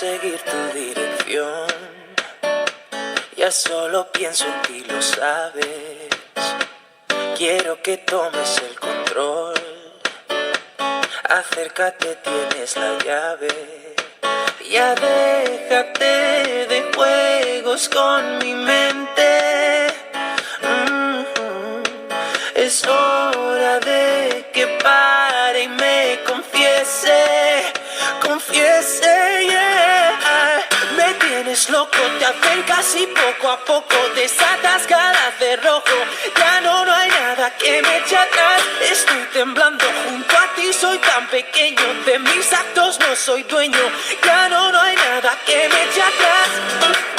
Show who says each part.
Speaker 1: seguir tu dirección. Ya solo pienso en ti, lo sabes. Quiero que tomes el control. Acércate, tienes la llave. Ya déjate de juegos con mi mente. Es hora de que pare y me confiese, yeah. Me tienes loco, te acercas y poco a poco desatas cada cerrojo. Ya no hay nada que me eche atrás. Estoy temblando junto a ti, soy tan pequeño. De mis actos no soy dueño. Ya no hay nada que me eche atrás.